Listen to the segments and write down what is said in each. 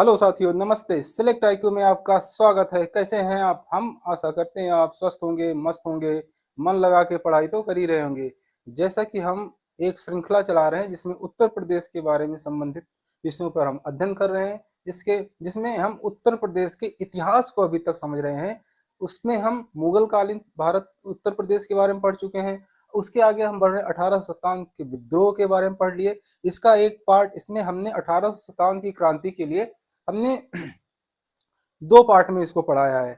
Hello साथियों, नमस्ते। Select IQ में आपका स्वागत है। कैसे हैं आप? हम आशा करते हैं आप स्वस्थ होंगे, मस्त होंगे, मन लगा के पढ़ाई तो कर ही रहे होंगे। जैसा कि हम एक श्रृंखला चला रहे हैं जिसमें उत्तर प्रदेश के बारे में संबंधित विषयों पर हम अध्ययन कर रहे हैं, जिसमें हम उत्तर प्रदेश के इतिहास को अभी तक समझ रहे हैं। उसमें हम मुगल कालीन भारत उत्तर प्रदेश के बारे में पढ़ चुके हैं। उसके आगे हम बढ़ रहे हैं 1857 के विद्रोह के बारे में पढ़ लिए। इसका एक पार्ट इसमें हमने 1857 की क्रांति के लिए हमने दो पार्ट में इसको पढ़ाया है।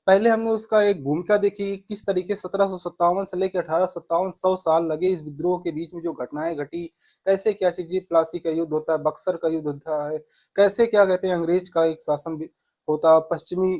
पहले हमने उसका एक भूमिका देखी, किस तरीके 1757 से लेकर 1857 100 साल लगे इस विद्रोह के बीच में जो घटनाएं घटी, कैसे क्या चीजें, प्लासी का युद्ध होता है, बक्सर का युद्ध होता है, कैसे क्या कहते हैं अंग्रेज का एक शासन होता है, पश्चिमी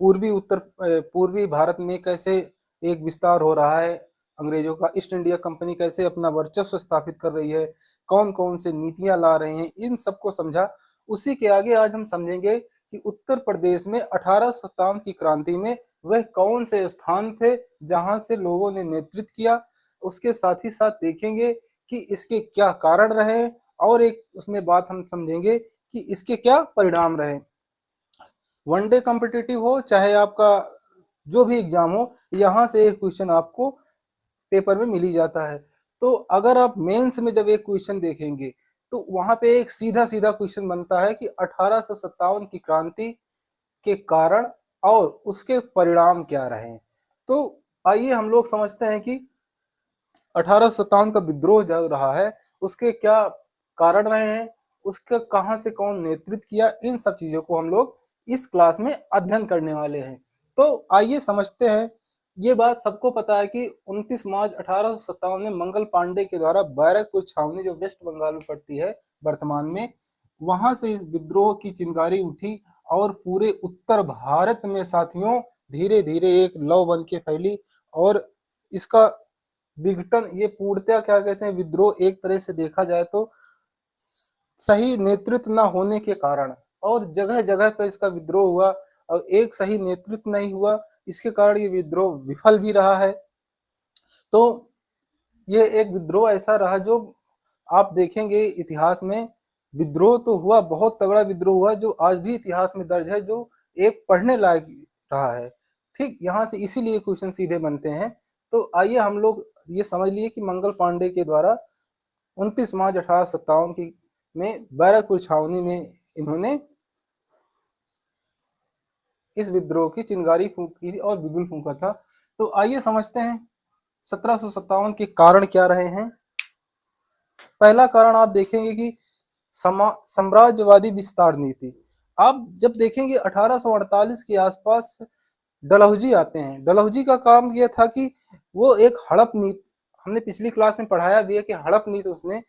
पूर्वी भारत में कैसे एक विस्तार हो रहा है अंग्रेजों का, ईस्ट इंडिया कंपनी कैसे अपना वर्चस्व स्थापित कर रही है, कौन कौन से नीतियां ला रहे हैं, इन सबको समझा। उसी के आगे आज हम समझेंगे कि उत्तर प्रदेश में 1857 की क्रांति में वह कौन से स्थान थे जहां से लोगों ने नेतृत्व किया। उसके साथ ही साथ देखेंगे कि इसके क्या कारण रहे, और एक उसमें बात हम समझेंगे कि इसके क्या परिणाम रहे। वनडे कॉम्पिटिटिव हो चाहे आपका जो भी एग्जाम हो, यहाँ से एक क्वेश्चन आपको पेपर में मिल ही जाता है। तो अगर आप मेंस में जब एक क्वेश्चन देखेंगे तो वहां पे एक सीधा सीधा क्वेश्चन बनता है कि 1857 की क्रांति के कारण और उसके परिणाम क्या रहे। तो आइए हम लोग समझते हैं कि 1857 का विद्रोह जो रहा है उसके क्या कारण रहे हैं, उसका कहां से कौन नेतृत्व किया, इन सब चीजों को हम लोग इस क्लास में अध्ययन करने वाले हैं। तो आइए समझते हैं। ये बात सबको पता है कि 29 मार्च 1857 में मंगल पांडे के द्वारा बैरकपुर छावनी, जो वेस्ट बंगाल में पड़ती है वर्तमान में, वहां से इस विद्रोह की चिंगारी उठी और पूरे उत्तर भारत में साथियों धीरे धीरे एक लौ बन के फैली। और इसका विघटन, ये पूर्णतः क्या कहते हैं, विद्रोह एक तरह से देखा जाए तो सही नेतृत्व न होने के कारण, और जगह जगह पर इसका विद्रोह हुआ और एक सही नेतृत्व नहीं हुआ, इसके कारण ये विद्रोह विफल भी रहा है। तो ये एक विद्रोह ऐसा रहा जो आप देखेंगे इतिहास में, विद्रोह तो हुआ, बहुत तगड़ा विद्रोह हुआ जो आज भी इतिहास में दर्ज है, जो एक पढ़ने लायक रहा है। ठीक, यहाँ से इसीलिए क्वेश्चन सीधे बनते हैं। तो आइए हम लोग ये समझ लिए कि मंगल पांडे के द्वारा 29 मार्च 1857 की में बैरकपुर छावनी में इन्होंने इस विद्रोह की चिंगारी फूंकी थी और बिगुल फूंका था। तो आइए समझते हैं 1757 के कारण क्या रहे हैं। पहला कारण आप देखेंगे कि साम्राज्यवादी विस्तार नीति। आप जब देखेंगे 1848 के आसपास डलहौजी आते हैं। डलहौजी का काम यह था कि वो एक हड़प नीति, हमने पिछली क्लास में पढ़ाया भी है कि हड़प नीति उसने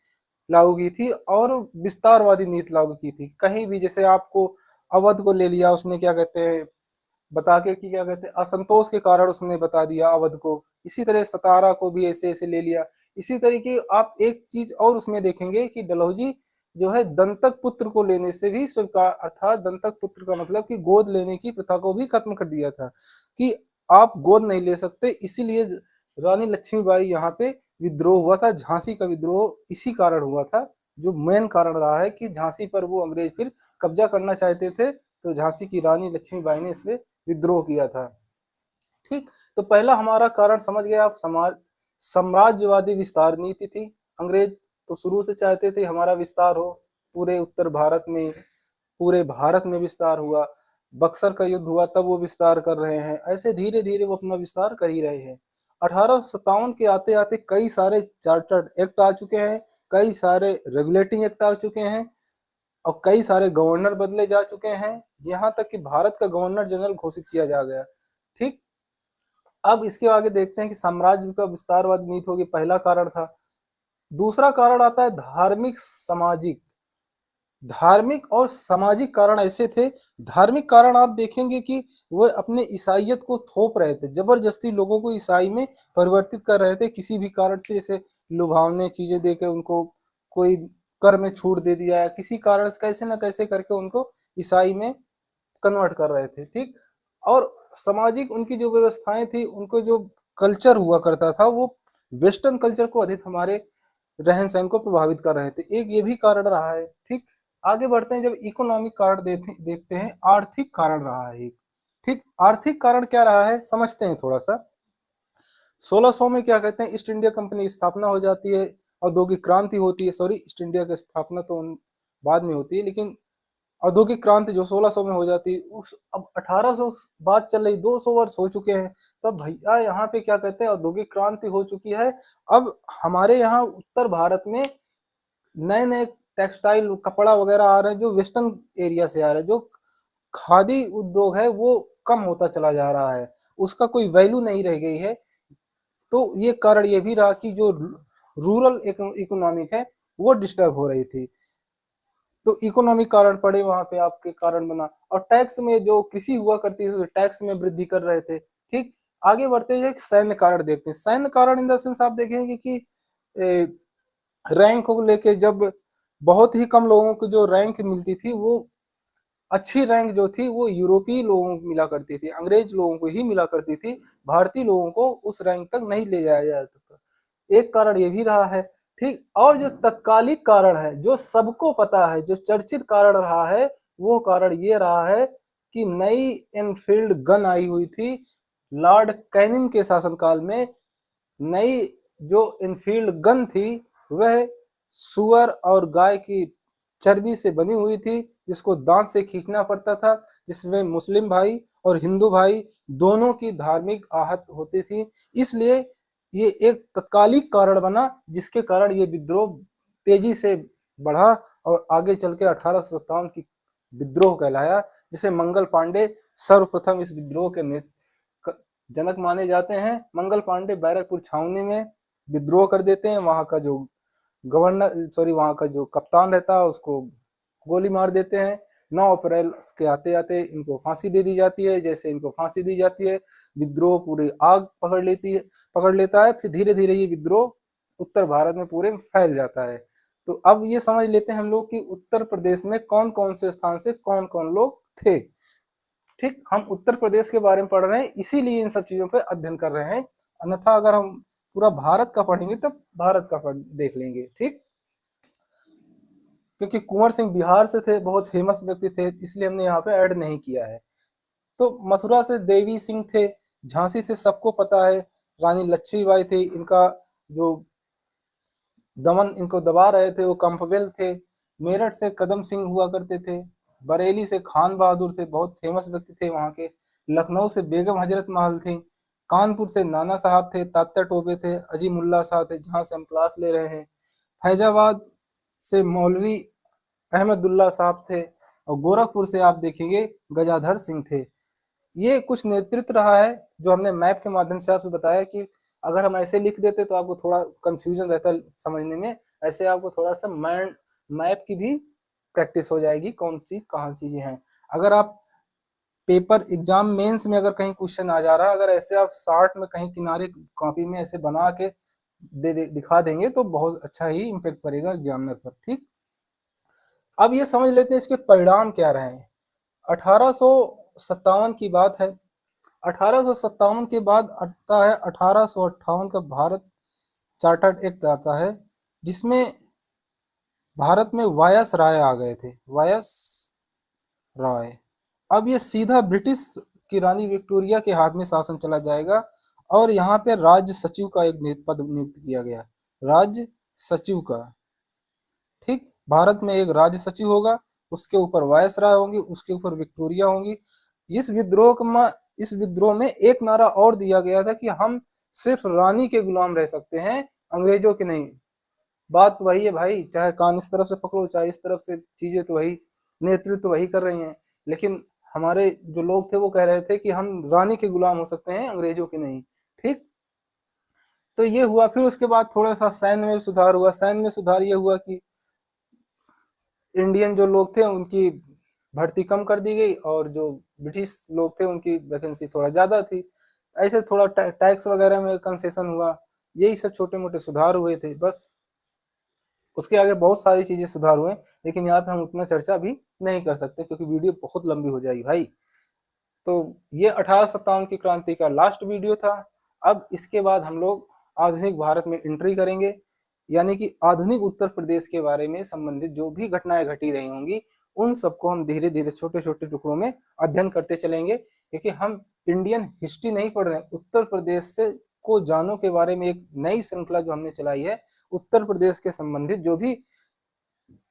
लागू की थी और विस्तारवादी नीति लागू की थी। कहीं भी जैसे आपको अवध को ले लिया उसने, क्या कहते हैं, बता के कि क्या कहते हैं, असंतोष के कारण उसने बता दिया अवध को। इसी तरह सतारा को भी ऐसे ऐसे ले लिया। इसी तरीके आप एक चीज और उसमें देखेंगे कि डलहौजी जो है दंतक पुत्र को लेने से भी स्वीकार, अर्थात दंतक पुत्र का मतलब कि गोद लेने की प्रथा को भी खत्म कर दिया था कि आप गोद नहीं ले सकते। इसीलिए रानी लक्ष्मीबाई यहाँ पे विद्रोह हुआ था। झांसी का विद्रोह इसी कारण हुआ था, जो मेन कारण रहा है कि झांसी पर वो अंग्रेज फिर कब्जा करना चाहते थे, तो झांसी की रानी लक्ष्मीबाई ने इसमें विद्रोह किया था। ठीक, तो पहला हमारा कारण समझ गए आप, साम्राज्यवादी विस्तार नीति थी। अंग्रेज तो शुरू से चाहते थे हमारा विस्तार हो पूरे उत्तर भारत में, पूरे भारत में विस्तार हुआ। बक्सर का युद्ध हुआ तब वो विस्तार कर रहे हैं, ऐसे धीरे धीरे वो अपना विस्तार कर ही रहे हैं। 1857 के आते आते कई सारे चार्टर्ड एक्ट आ चुके हैं, कई सारे रेगुलेटिंग एक्ट आ चुके हैं और कई सारे गवर्नर बदले जा चुके हैं, यहाँ तक कि भारत का गवर्नर जनरल घोषित किया जा गया। ठीक, अब इसके आगे देखते हैं कि साम्राज्य का विस्तारवादी नीति होगी, पहला कारण था। दूसरा कारण आता है धार्मिक सामाजिक। धार्मिक और सामाजिक कारण ऐसे थे। धार्मिक कारण आप देखेंगे कि वह अपने ईसाइयत को थोप रहे थे, जबरदस्ती लोगों को ईसाई में परिवर्तित कर रहे थे किसी भी कारण से, जैसे लुभावने चीजें देकर उनको कोई कर में छूट दे दिया, या किसी कारण से कैसे ना कैसे करके उनको ईसाई में कन्वर्ट कर रहे थे। ठीक, और सामाजिक उनकी जो व्यवस्थाएं थी, उनको जो कल्चर हुआ करता था, वो वेस्टर्न कल्चर को अधिक हमारे रहन सहन को प्रभावित कर रहे थे। एक ये भी कारण रहा है। ठीक, आगे बढ़ते हैं, जब इकोनॉमिक कारण देखते हैं, आर्थिक कारण रहा है एक। ठीक, आर्थिक कारण क्या रहा है समझते हैं थोड़ा सा। 1600 में क्या कहते हैं, ईस्ट इंडिया कंपनी की स्थापना हो जाती है, औद्योगिक क्रांति होती है। सॉरी, ईस्ट इंडिया की स्थापना तो बाद में होती है, लेकिन औद्योगिक क्रांति जो 1600 में हो जाती है, उस अब 1800 बात चल रही, 200 वर्ष हो चुके हैं। तब भैया यहाँ पे क्या कहते हैं, औद्योगिक क्रांति हो चुकी है। अब हमारे यहाँ उत्तर भारत में नए नए टेक्सटाइल कपड़ा वगैरह आ रहे हैं, जो वेस्टर्न एरिया से आ रहे हैं। जो खादी उद्योग है वो कम होता चला जा रहा है, उसका कोई वैल्यू नहीं रह गई है। तो ये कारण ये भी रहा कि जो रूरल इकोनॉमिक है वो डिस्टर्ब हो रही थी। तो इकोनॉमिक कारण पड़े वहां पे, आपके कारण बना। और टैक्स में जो कृषि हुआ करती है, तो टैक्स में वृद्धि कर रहे थे। ठीक, आगे बढ़ते हैं, एक सैन्य कारण देखते हैं। सैन्य कारण इन द सेंस आप देखेंगे कि रैंक को लेके, जब बहुत ही कम लोगों को जो रैंक मिलती थी, वो अच्छी रैंक जो थी वो यूरोपीय लोगों को मिला करती थी, अंग्रेज लोगों को ही मिला करती थी। भारतीय लोगों को उस रैंक तक नहीं ले जाया जाता था। एक कारण ये भी रहा है। ठीक, और जो तत्कालिक कारण है, जो सबको पता है, जो चर्चित कारण रहा है, वो कारण ये रहा है कि नई एनफील्ड गन आई हुई थी लॉर्ड कैनिंग के शासनकाल में। नई जो इनफील्ड गन थी वह सुअर और गाय की चर्बी से बनी हुई थी, जिसको दांत से खींचना पड़ता था, जिसमें मुस्लिम भाई और हिंदू भाई दोनों की धार्मिक आहत होती थी। इसलिए ये एक तत्कालिक कारण बना, जिसके कारण ये विद्रोह तेजी से बढ़ा और आगे चल के 1857 की विद्रोह कहलाया, जिसे मंगल पांडे सर्वप्रथम इस विद्रोह के जनक माने जाते हैं। मंगल पांडे बैरकपुर छावनी में विद्रोह कर देते हैं, वहां का जो गवर्नर, सॉरी, वहां का जो कप्तान रहता है उसको गोली मार देते हैं। 9 अप्रैल के आते आते इनको फांसी दे दी जाती है। जैसे इनको फांसी दी जाती है, विद्रोह पूरी आग पकड़ लेता है। फिर धीरे धीरे ये विद्रोह उत्तर भारत में पूरे में फैल जाता है। तो अब ये समझ लेते हैं हम लोग कि उत्तर प्रदेश में कौन कौन से स्थान से कौन कौन लोग थे। ठीक, हम उत्तर प्रदेश के बारे में पढ़ रहे हैं, इसीलिए इन सब चीजों पे अध्ययन कर रहे हैं। अन्यथा अगर हम पूरा भारत का पढ़ेंगे तब भारत का देख लेंगे। ठीक, क्योंकि कुंवर सिंह बिहार से थे, बहुत फेमस व्यक्ति थे, इसलिए हमने यहाँ पे ऐड नहीं किया है। तो मथुरा से देवी सिंह थे, झांसी से सबको पता है रानी लक्ष्मीबाई थी, इनका जो दमन इनको दबा रहे थे वो कंपवेल थे। मेरठ से कदम सिंह हुआ करते थे। बरेली से खान बहादुर थे, बहुत फेमस व्यक्ति थे वहाँ के। लखनऊ से बेगम हजरत महल थी। कानपुर से नाना साहब थे, तात्या टोपे थे, अजीमुल्ला साहब थे, जहाँ से हम क्लास ले रहे हैं। फैजाबाद से मौलवी अहमदुल्ला साहब थे, और गोरखपुर से आप देखेंगे गजाधर सिंह थे। ये कुछ नेतृत्व रहा है जो हमने मैप के माध्यम से आपसे बताया कि अगर हम ऐसे लिख देते तो आपको थोड़ा कंफ्यूजन रहता है समझने में। ऐसे आपको थोड़ा सा मैप की भी प्रैक्टिस हो जाएगी, कौन चीज कहाँ चीजें हैं। अगर आप पेपर एग्जाम मेंस में अगर कहीं क्वेश्चन आ जा रहा है, अगर ऐसे आप शार्ट में कहीं किनारे कॉपी में ऐसे बना के दिखा देंगे तो बहुत अच्छा ही इम्पेक्ट पड़ेगा एग्जामिनर पर। ठीक, अब ये समझ लेते हैं इसके परिणाम क्या रहे हैं। 1857 की बात है। 1857 के बाद आता है 1858 का भारत चार्टर्ड एक्ट आता है, जिसमें भारत में वायस राय आ गए थे। वायस राय, अब ये सीधा ब्रिटिश की रानी विक्टोरिया के हाथ में शासन चला जाएगा, और यहाँ पे राज्य सचिव का एक पद नियुक्त किया गया, राज्य सचिव का। ठीक, भारत में एक राज्य सचिव होगा, उसके ऊपर वायसराय होंगी, उसके ऊपर विक्टोरिया होंगी। इस विद्रोह में एक नारा और दिया गया था कि हम सिर्फ रानी के गुलाम रह सकते हैं, अंग्रेजों के नहीं। बात वही है भाई, चाहे कान इस तरफ से पकड़ो चाहे इस तरफ से, चीजें तो वही, नेतृत्व तो वही कर रही हैं। लेकिन हमारे जो लोग थे वो कह रहे थे कि हम रानी के गुलाम हो सकते हैं, अंग्रेजों के नहीं। ठीक, तो ये हुआ। फिर उसके बाद थोड़ा सा सैन्य में सुधार हुआ। सैन्य में सुधार ये हुआ कि इंडियन जो लोग थे उनकी भर्ती कम कर दी गई, और जो ब्रिटिश लोग थे उनकी वैकेंसी थोड़ा ज्यादा थी। ऐसे थोड़ा टैक्स वगैरह में कंसेशन हुआ। यही सब छोटे मोटे सुधार हुए थे बस। उसके आगे बहुत सारी चीजें सुधार हुए, लेकिन यहाँ पे हम उतना चर्चा अभी नहीं कर सकते क्योंकि वीडियो बहुत लंबी हो जाएगी भाई। तो ये 1857 की क्रांति का लास्ट वीडियो था। अब इसके बाद हम लोग आधुनिक भारत में एंट्री करेंगे। यानी कि आधुनिक उत्तर प्रदेश के बारे में संबंधित जो भी घटनाएं घटी रही होंगी उन सबको हम धीरे धीरे छोटे छोटे टुकड़ों में अध्ययन करते चलेंगे, क्योंकि हम इंडियन हिस्ट्री नहीं पढ़ रहे हैं, उत्तर प्रदेश से को जानो के बारे में एक नई श्रृंखला जो हमने चलाई है, उत्तर प्रदेश के संबंधित जो भी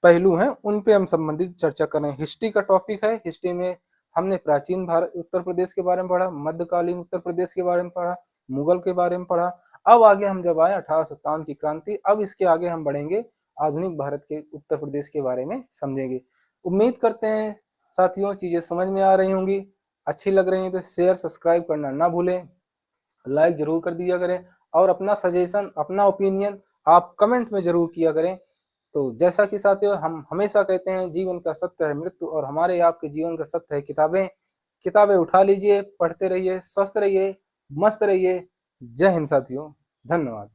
पहलू हैं उन पे हम संबंधित चर्चा कर रहे हैं। हिस्ट्री का टॉपिक है, हिस्ट्री में हमने प्राचीन भारत उत्तर प्रदेश के बारे में पढ़ा, मध्यकालीन उत्तर प्रदेश के बारे में पढ़ा, मुगल के बारे में पढ़ा। अब आगे हम जब आए 1857 की क्रांति, अब इसके आगे हम बढ़ेंगे, आधुनिक भारत के उत्तर प्रदेश के बारे में समझेंगे। उम्मीद करते हैं साथियों चीजें समझ में आ रही होंगी, अच्छी लग रही है तो शेयर सब्सक्राइब करना ना भूलें, लाइक जरूर कर दिया करें और अपना सजेशन अपना ओपिनियन आप कमेंट में जरूर किया करें। तो जैसा कि साथियों हम हमेशा कहते हैं, जीवन का सत्य है मृत्यु और हमारे आपके जीवन का सत्य है किताबें। किताबें उठा लीजिए, पढ़ते रहिए, स्वस्थ रहिए, मस्त रहिए। जय हिंद साथियों, धन्यवाद।